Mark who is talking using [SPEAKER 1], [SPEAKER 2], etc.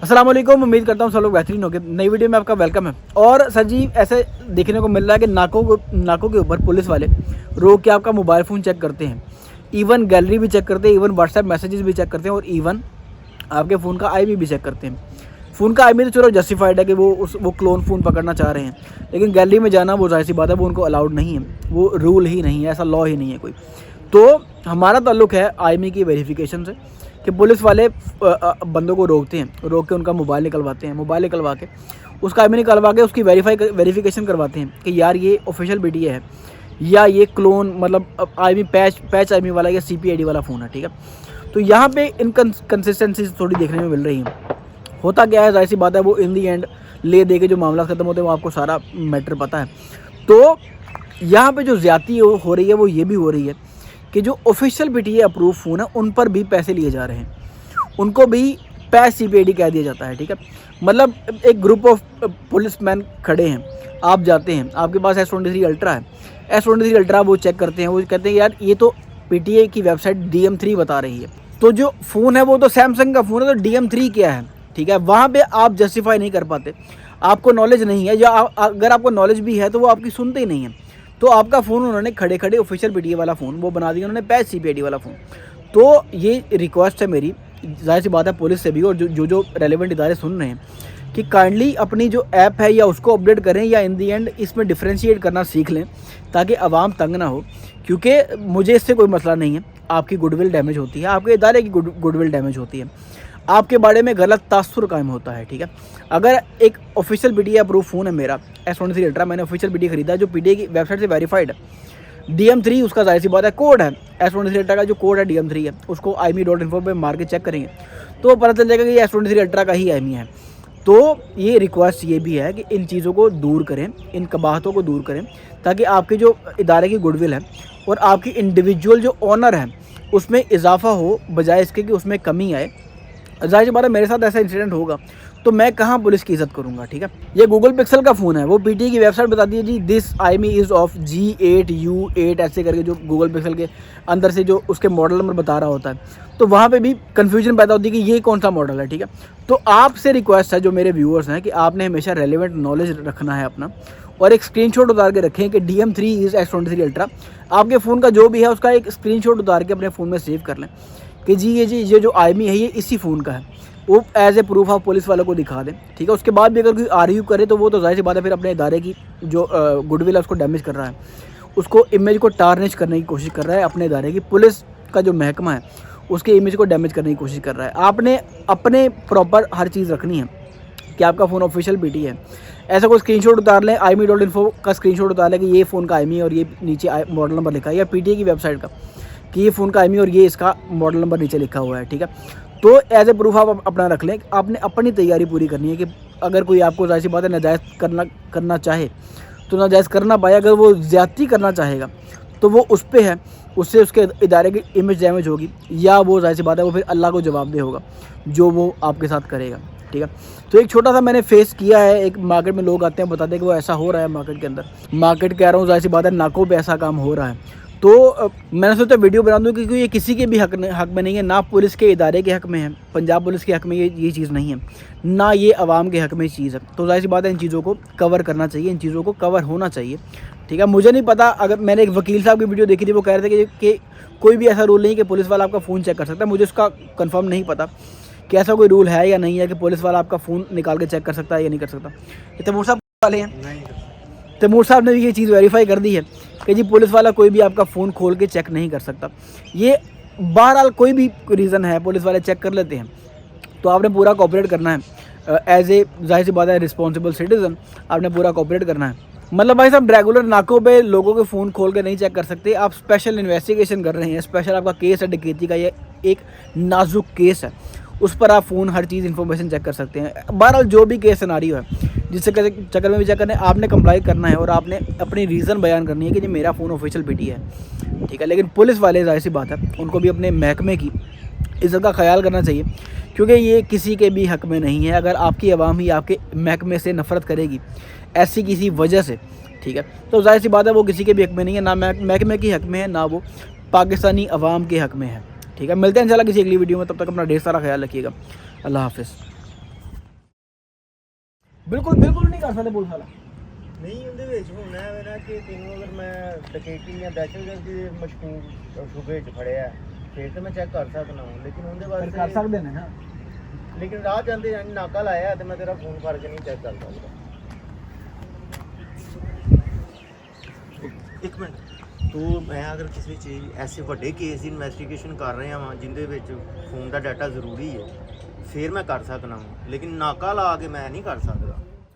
[SPEAKER 1] अस्सलाम वालेकुम। उम्मीद करता हूँ सब लोग बेहतरीन होंगे। नई वीडियो में आपका वेलकम है। और सर जी ऐसे देखने को मिल रहा है कि नाकों के ऊपर पुलिस वाले रोक के आपका मोबाइल फ़ोन चेक करते हैं, इवन गैलरी भी चेक करते हैं, इवन व्हाट्सएप मैसेजेस भी चेक करते हैं और इवन आपके फ़ोन का आईपी भी चेक करते हैं। फ़ोन का आईपी तो चलो जस्टिफाइड है कि वो क्लोन फ़ोन पकड़ना चाह रहे हैं, लेकिन गैलरी में जाना वो ज़ाहिर सी बात है वो उनको अलाउड नहीं है, वो रूल ही नहीं है, ऐसा लॉ ही नहीं है कोई। तो हमारा ताल्लुक़ है आईएमई की वेरिफिकेशन से कि पुलिस वाले बंदों को रोकते हैं, रोक के उनका मोबाइल निकलवाते हैं, मोबाइल निकलवा के उसका आईएमई निकलवा के उसकी वेरिफिकेशन करवाते हैं कि यार ये ऑफिशियल बीटीए है या ये क्लोन मतलब आईएमई पैच आईएमई वाला या सीपीआईडी वाला फ़ोन है, ठीक है। तो यहाँ पे इनकन्सिस्टेंसीज थोड़ी देखने में मिल रही हैं। होता क्या है, जाहिर सी बात है वो इन दी एंड ले दे के जो मामला ख़त्म होते हैं वो आपको सारा मैटर पता है। तो यहाँ पे जो ज़्यादती हो रही है वो ये भी हो रही है कि जो ऑफिशियल बीटीए अप्रूव फ़ोन है उन पर भी पैसे लिए जा रहे हैं, उनको भी पैच सीपीआईडी कह दिया जाता है, ठीक है। मतलब एक ग्रुप ऑफ पुलिसमैन खड़े हैं, आप जाते हैं, आपके पास S23 अल्ट्रा है, S23 अल्ट्रा वो चेक करते हैं, वो कहते हैं यार ये तो पीटीए की वेबसाइट DM3 बता रही है, तो जो फ़ोन है वो तो सैमसंग का फ़ोन है, तो DM3 क्या है, ठीक है। वहाँ पे आप जस्टिफाई नहीं कर पाते, आपको नॉलेज नहीं है, या अगर आपको नॉलेज भी है तो वो आपकी सुनते ही नहीं है। तो आपका फ़ोन उन्होंने खड़े खड़े ऑफिशियल बीटीए वाला फ़ोन वो बना दिया उन्होंने पैच सीपीआईडी वाला फ़ोन। तो ये रिक्वेस्ट है मेरी, जाहिर सी बात है पुलिस से भी और जो रेलेवेंट इदारे सुन रहे हैं कि काइंडली अपनी जो ऐप है या उसको अपडेट करें या इन दी एंड इसमें डिफ्रेंशिएट करना सीख लें ताकि आवाम तंग ना हो। क्योंकि मुझे इससे कोई मसला नहीं है, आपकी गुडविल डैमेज होती है, आपके इदारे की गुडविल डैमेज होती है, आपके बारे में गलत तासुर कायम होता है, ठीक है। अगर एक ऑफिशियल बीटीए अप्रूव फ़ोन है मेरा S23 अल्ट्रा, मैंने ऑफिशियल बीटीए खरीदा है जो पीटीए की वेबसाइट से वेरीफाइड है, DM3 उसका जाहिर सी बात है कोड है, S23 अल्ट्रा का जो कोड है DM3 है, उसको IMEI.info पे मार के चेक करेंगे तो पता चल जाएगा कि ये S23 अल्ट्रा का ही IMEI है। तो ये रिक्वेस्ट ये भी है कि इन चीज़ों को दूर करें, इन कबाहतों को दूर करें ताकि आपके जो इदारे की गुडविल है और आपकी इंडिविजुअल जो ऑनर है उसमें इजाफा हो, बजाय इसके कि उसमें कमी आए। जाहिर सी बात है मेरे साथ ऐसा इंसिडेंट होगा तो मैं कहाँ पुलिस की इज्जत करूँगा, ठीक है। ये गूगल पिक्सल का फ़ोन है, वो पीटीए की वेबसाइट बताती है जी this IME is of G8U8 ऐसे करके जो गूगल पिक्सल के अंदर से जो उसके मॉडल नंबर बता रहा होता है, तो वहाँ पे भी कन्फ्यूजन पैदा होती है कि ये कौन सा मॉडल है, ठीक है। तो आपसे रिक्वेस्ट है जो मेरे व्यूअर्स हैं कि आपने हमेशा रेलिवेंट नॉलेज रखना है अपना और एक स्क्रीनशॉट उतार के रखें कि DM3 इज़ S23 अल्ट्रा। आपके फ़ोन का जो भी है उसका एक स्क्रीनशॉट उतार के अपने फ़ोन में सेव कर लें कि जी ये जो आईएमई है ये इसी फ़ोन का है, वो एज ए प्रूफ आप पुलिस वालों को दिखा दें, ठीक है। उसके बाद भी अगर कोई आर्ग्यू करे तो वो तो जाहिर सी बात है फिर अपने इदारे की जो गुडविल है उसको डैमेज कर रहा है, उसको इमेज को टार्निश करने की कोशिश कर रहा है, अपने इदारे की पुलिस का जो महकमा है उसके इमेज को डैमेज करने की कोशिश कर रहा है। आपने अपने प्रॉपर हर चीज़ रखनी है कि आपका फ़ोन ऑफिशियल बीटीए है। ऐसा कोई स्क्रीनशॉट उतार लें, IMEI.info का स्क्रीनशॉट उतार लें कि ये फ़ोन का आईएमई और ये नीचे मॉडल नंबर लिखा है, या पीटीए की वेबसाइट का कि ये फ़ोन का आईएमई और ये इसका मॉडल नंबर नीचे लिखा हुआ है, ठीक है। तो एज ए प्रूफ आप अपना रख लें। आपने अपनी तैयारी पूरी करनी है कि अगर कोई आपको जाहिर सी बात है नाजायज़ करना चाहे तो नाजायज़ करना पाए, अगर वो ज़्यादती करना चाहेगा तो वो उस पर है, उससे उसके इदारे की इमेज डैमेज होगी, या वो जाहिर सी बात है वो फिर अल्लाह को जवाबदेह होगा जो वो आपके साथ करेगा, ठीक है। तो एक छोटा सा मैंने फेस किया है, एक मार्केट में लोग आते हैं बताते हैं कि वो ऐसा हो रहा है मार्केट के अंदर, मार्केट कह रहा हूँ जाहिर सी बात है नाकों पे ऐसा काम हो रहा है। तो मैंने सोचा वीडियो बना दूँ क्योंकि ये किसी के भी हक में नहीं है, ना पुलिस के इदारे के हक में है, पंजाब पुलिस के हक में ये चीज़ नहीं है, ना ये आवाम के हक में चीज़ है। तो जाहिर सी बात है इन चीज़ों को कवर करना चाहिए, इन चीज़ों को कवर होना चाहिए, ठीक है। मुझे नहीं पता, अगर मैंने एक वकील साहब की वीडियो देखी थी वो कह रहे थे कि कोई भी ऐसा रूल नहीं कि पुलिस वाला आपका फ़ोन चेक कर सकता है। मुझे उसका कन्फर्म नहीं पता कि ऐसा कोई रूल है या नहीं है कि पुलिस वाला आपका फ़ोन निकाल के चेक कर सकता है या नहीं कर सकता। ये तैमूर साहब वाले हैं, तैमूर साहब ने भी ये चीज़ वेरीफाई कर दी है कि जी पुलिस वाला कोई भी आपका फ़ोन खोल के चेक नहीं कर सकता। ये बहरहाल कोई भी रीज़न है पुलिस वाले चेक कर लेते हैं, तो आपने पूरा कोऑपरेट करना है एज ए जाहिर सी बात है रिस्पॉन्सिबल सिटीज़न, आपने पूरा कोऑपरेट करना है। मतलब भाई साहब रेगुलर नाकों पे लोगों के फ़ोन खोल के नहीं चेक कर सकते, आप स्पेशल इन्वेस्टिगेशन कर रहे हैं, स्पेशल आपका केस है डकैती का, ये एक नाजुक केस है, उस पर आप फ़ोन हर चीज़ इन्फॉर्मेशन चेक कर सकते हैं। बहरहाल जो भी केस सिनारियो है जिससे चक्कर में भी चेक करना है, आपने कंप्लाई करना है और आपने अपनी रीज़न बयान करनी है कि जी मेरा फ़ोन ऑफिशियल बीटीए है, ठीक है। लेकिन पुलिस वाले जाहिर सी बात है उनको भी अपने महकमे की इज़्ज़त का ख्याल करना चाहिए, क्योंकि ये किसी के भी हक में नहीं है। अगर आपकी आवाम ही आपके महकमे से नफ़रत करेगी ऐसी किसी वजह से, ठीक है, तो जाहिर सी बात है वो किसी के भी हक में नहीं है, ना महकमे के हक में है, ना वो पाकिस्तानी अवाम के हक में है, ठीक है। मिलते हैं इंशाल्लाह किसी अगली वीडियो में, तब तक अपना ढेर सारा ख्याल रखिएगा। अल्लाह हाफ़िज़। ਬਿਲਕੁਲ ਬਿਲਕੁਲ ਨਹੀਂ ਕਰ ਸਕਦੇ ਪੁਲਿਸ ਵਾਲਾ।
[SPEAKER 2] ਨਹੀਂ ਉਹਦੇ ਵਿੱਚ ਹੁਣ ਐਵੇਂ ਨਾ ਕਿ ਤੈਨੂੰ ਅਗਰ ਮੈਂ ਡਕੈਤੀ ਜਾਂ ਦਹਿਸ਼ਤਗਰਦੀ ਦੇ ਮਸ਼ਕੂਕ ਸ਼ੁਬੇ 'ਚ ਫੜਿਆ ਫਿਰ ਤਾਂ ਮੈਂ ਚੈੱਕ ਕਰ ਸਕਦਾ ਹਾਂ, ਲੇਕਿਨ ਉਹਦੇ
[SPEAKER 1] ਫਿਰ
[SPEAKER 2] ਵਾਸਤੇ
[SPEAKER 1] ਕਰ ਸਕਦੇ ਨੇ ਨਾ।
[SPEAKER 2] ਲੇਕਿਨ ਰਾਹ ਜਾਂਦੇ ਜਾਨੀ ਨਾਕਾ ਲਾਇਆ ਤੇ ਮੈਂ ਤੇਰਾ ਫੋਨ ਕਰਕੇ ਨਹੀਂ ਚੈੱਕ ਕਰ ਸਕਦਾ। ਇੱਕ ਮਿੰਟ, ਤੂੰ ਮੈਂ ਅਗਰ ਕਿਸੇ ਚੀਜ਼ ਐਸੇ ਵੱਡੇ ਕੇਸ ਦੀ ਇਨਵੈਸਟੀਗੇਸ਼ਨ ਕਰ ਰਿਹਾ ਵਾਂ ਜਿੰਦੇ ਵਿੱਚ ਫੋਨ ਦਾ ਡਾਟਾ ਜ਼ਰੂਰੀ ਹੈ ਫਿਰ ਮੈਂ ਕਰ ਸਕਦਾ ਹਾਂ, ਲੇਕਿਨ ਨਾਕਾ ਲਾ ਕੇ ਮੈਂ ਨਹੀਂ ਕਰ ਸਕਦਾ।